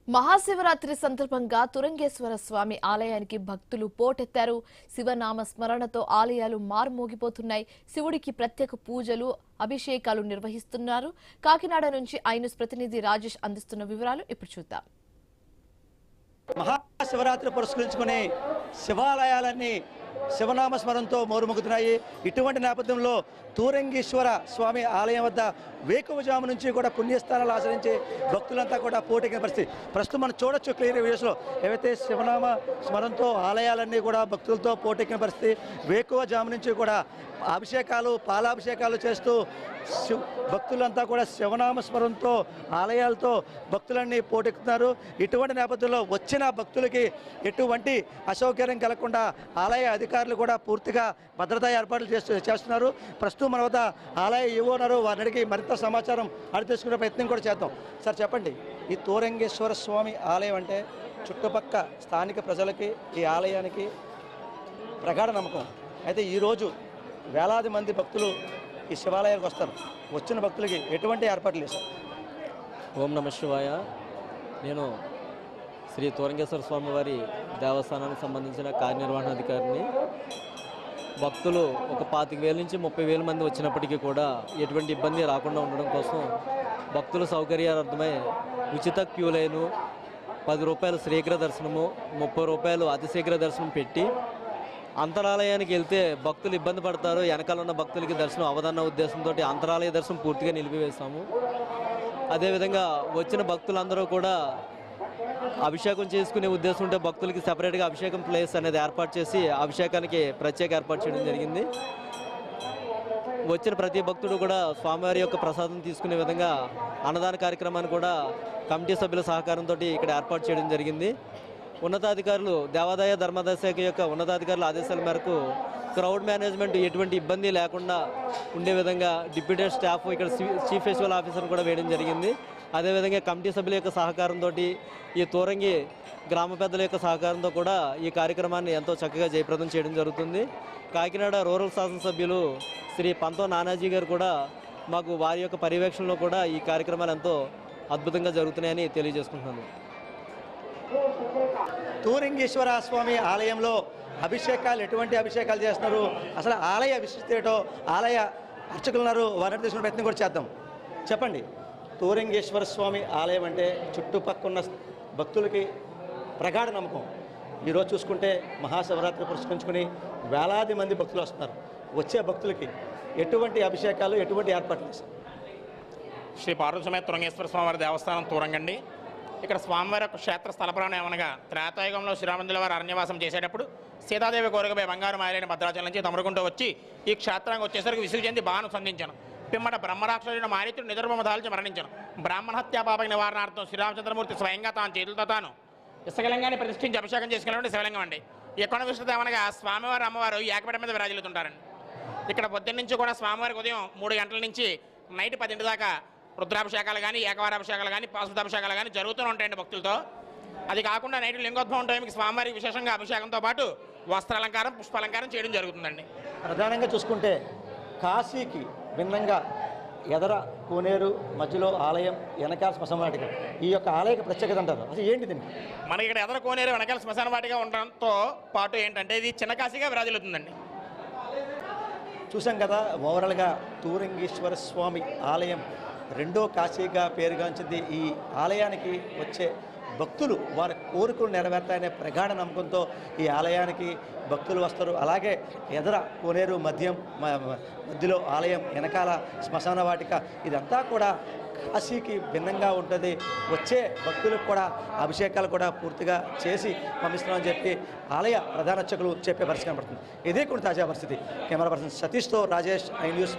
మహాశివరాత్రి సందర్భంగా తురంగేశ్వర స్వామి ఆలయానికి భక్తులు పోటెత్తారు. శివనామ స్మరణతో ఆలయాలు మారుమోగిపోతున్నాయి. శివుడికి ప్రత్యేక పూజలు, అభిషేకాలు నిర్వహిస్తున్నారు. కాకినాడ నుంచి ఐన్యూస్ ప్రతినిధి రాజేష్ అందిస్తున్న వివరాలు ఇప్పుడు చూద్దాం. మహాశివరాత్రి పురస్కరించుకుని శివాలయాలన్నీ శివనామ స్మరణతో మోరుమొగుతున్నాయి. ఇటువంటి నేపథ్యంలో తూరంగేశ్వర స్వామి ఆలయం వద్ద వేకువజాము నుంచి కూడా పుణ్యస్థానాలు ఆచరించి భక్తులంతా కూడా పోటెక్కిన పరిస్థితి ప్రస్తుతం మనం చూడొచ్చు. క్లియర్ వీడియోస్లో ఏవైతే శివనామ స్మరణతో ఆలయాలన్నీ కూడా భక్తులతో పోటెక్కిన పరిస్థితి. వేకువజాము నుంచి కూడా అభిషేకాలు, పాలాభిషేకాలు చేస్తూ భక్తులంతా కూడా శివనామ స్మరణతో ఆలయాలతో భక్తులన్నీ పోటెక్కుతున్నారు. ఇటువంటి నేపథ్యంలో వచ్చిన భక్తులకి ఎటువంటి అసౌకర్యం కలగకుండా ఆలయ అధికారులు కూడా పూర్తిగా భద్రతా ఏర్పాట్లు చేస్తున్నారు. ప్రస్తుతం మన వద్ద ఆలయ ఈవో ఉన్నారు. వారిని అడిగి మరింత సమాచారం అడిగి తెలుసుకునే ప్రయత్నం కూడా చేద్దాం. సార్ చెప్పండి, ఈ తూరంగేశ్వర స్వామి ఆలయం అంటే చుట్టుపక్క స్థానిక ప్రజలకి ఈ ఆలయానికి ప్రగాఢ నమ్మకం. అయితే ఈరోజు వేలాది మంది భక్తులు ఈ శివాలయానికి వస్తారు. వచ్చిన భక్తులకి ఎటువంటి ఏర్పాట్లు చేశారు? ఓం నమ శివాయ. నేను శ్రీ తూరంగేశ్వర స్వామి వారి దేవస్థానానికి సంబంధించిన కార్యనిర్వహణాధికారిని. భక్తులు ఒక 25,000 నుంచి 30,000 మంది వచ్చినప్పటికీ కూడా ఎటువంటి ఇబ్బంది రాకుండా ఉండడం కోసం భక్తుల సౌకర్యార్థమై ఉచిత క్యూ లైను, 10 రూపాయలు శీఘ్ర దర్శనము, 30 రూపాయలు అతిశీఘ్ర దర్శనం పెట్టి అంతరాలయానికి వెళ్తే భక్తులు ఇబ్బంది పడతారు, వెనకాల ఉన్న భక్తులకి దర్శనం అవదన్న ఉద్దేశంతో అంతరాలయ దర్శనం పూర్తిగా నిలిపివేస్తాము. అదేవిధంగా వచ్చిన భక్తులందరూ కూడా అభిషేకం చేసుకునే ఉద్దేశం ఉంటే భక్తులకి సపరేట్గా అభిషేకం ప్లేస్ అనేది ఏర్పాటు చేసి అభిషేకానికి ప్రత్యేక ఏర్పాటు చేయడం జరిగింది. వచ్చిన ప్రతి భక్తుడు కూడా స్వామివారి యొక్క ప్రసాదం తీసుకునే విధంగా అన్నదాన కార్యక్రమాన్ని కూడా కమిటీ సభ్యుల సహకారంతో ఇక్కడ ఏర్పాటు చేయడం జరిగింది. ఉన్నతాధికారులు, దేవాదాయ ధర్మాదాయ శాఖ యొక్క ఉన్నతాధికారుల ఆదేశాల మేరకు క్రౌడ్ మేనేజ్మెంట్ ఎటువంటి ఇబ్బంది లేకుండా ఉండే విధంగా డిప్యూటెడ్ స్టాఫ్ ఇక్కడ చీఫ్ ఫెస్టివల్ ఆఫీసర్ కూడా వేయడం జరిగింది. అదేవిధంగా కమిటీ సభ్యుల యొక్క సహకారంతో, ఈ తూరంగి గ్రామ పెద్దల యొక్క సహకారంతో కూడా ఈ కార్యక్రమాన్ని ఎంతో చక్కగా జయప్రదం చేయడం జరుగుతుంది. కాకినాడ రూరల్ శాసనసభ్యులు శ్రీ పంతో నానాజీ గారు కూడా మాకు వారి యొక్క పర్యవేక్షణలో కూడా ఈ కార్యక్రమాలు ఎంతో అద్భుతంగా జరుగుతున్నాయని తెలియజేసుకుంటున్నాను. తూరంగేశ్వర స్వామి ఆలయంలో అభిషేకాలు, ఎటువంటి అభిషేకాలు చేస్తున్నారు, అసలు ఆలయ విశిష్టత ఏటో ఆలయ అర్చకులు ఉన్నారు, వారిని తీసుకునే ప్రయత్నం కూడా చేద్దాం. చెప్పండి, తూరంగేశ్వర స్వామి ఆలయం అంటే చుట్టుపక్కల భక్తులకి ప్రగాఢ నమ్మకం. ఈరోజు చూసుకుంటే మహాశివరాత్రి పురస్కరించుకుని వేలాది మంది భక్తులు వస్తున్నారు. వచ్చే భక్తులకి ఎటువంటి అభిషేకాలు, ఎటువంటి ఏర్పాట్లు చేస్తారు? శ్రీ పార్వతీ సమేత తురంగేశ్వర స్వామివారి దేవస్థానం తూరంగండి. ఇక్కడ స్వామివారి యొక్క క్షేత్ర స్థలపురాణం ఏమనగా త్రేతాయుగంలో శ్రీరామచంద్రుల వారు అరణ్యవాసం చేసేటప్పుడు సీతాదేవి కోరికపై బంగారు మాయలైన భద్రాచలం నుంచి తమరుకుంటూ వచ్చి ఈ క్షేత్రానికి వచ్చేసరికి విసుగు చెంది బాను సంధించాను. పిమ్మట బ్రహ్మరాక్షసుడు మారితుడు నిద్రబొమ్మ దాల్చి మరణించాను. బ్రాహ్మణ హత్యా పాపక నివారణార్థం శ్రీరామచంద్రమూర్తి స్వయంగా తాను చేతులతో తాను ఇసుకలింగాన్ని ప్రతిష్ఠించి అభిషేకం చేసుకున్నటువంటి శివలింగం అండి. ఎక్కడ విశిష్టత ఏమనగా స్వామివారు, అమ్మవారు ఏకపేట మీద విరాజిల్లుతుంటారండి. ఇక్కడ పొద్దున్న నుంచి కూడా స్వామివారికి ఉదయం 3 గంటల నుంచి నైట్ 10 దాకా రుద్రాభిషేకాలు కానీ, ఏకవారాభిషేకాలు కానీ, పాశుద్ధాభిషేకాలు కానీ జరుగుతూనే ఉంటాయండి భక్తులతో. అది కాకుండా నైట్ లింగోద్భవం టైంకి స్వామివారికి విశేషంగా అభిషేకంతో పాటు వస్త్రాలంకారం, పుష్పాలంకారం చేయడం జరుగుతుందండి. ప్రధానంగా చూసుకుంటే కాశీకి భిన్నంగా ఎదర కోనేరు, మధ్యలో ఆలయం, వెనకాల శ్మశాన వాటిక, ఈ యొక్క ఆలయక ప్రత్యేకత అంటారు. అసలు ఏంటి దీనికి? మనకి ఇక్కడ ఎదర కోనేరు, వెనకాల శ్మశాన వాటిగా ఉండడంతో పాటు ఏంటంటే ఇది చిన్న కాశీగా విరాజిల్లుతుందండి. చూసాం కదా, ఓవరాల్గా తూరంగేశ్వర స్వామి ఆలయం రెండో కాశీగా పేరుగాంచింది. ఈ ఆలయానికి వచ్చే భక్తులు వారి కోరికలు నెరవేర్తాయనే ప్రగాఢ నమ్మకంతో ఈ ఆలయానికి భక్తులు వస్తారు. అలాగే ఎదర కోనేరు, మధ్యలో ఆలయం, వెనకాల శ్మశాన వాటిక, ఇదంతా కూడా కాశీకి భిన్నంగా ఉంటుంది. వచ్చే భక్తులకు కూడా అభిషేకాలు కూడా పూర్తిగా చేసి పంపిస్తున్నామని చెప్పి ఆలయ ప్రధాన అర్చకులు చెప్పే పరిస్థితి కనబడుతుంది. ఇదే కూడా తాజా పరిస్థితి. కెమెరా పర్సన్ సతీష్తో రాజేష్, ఐన్యూస్.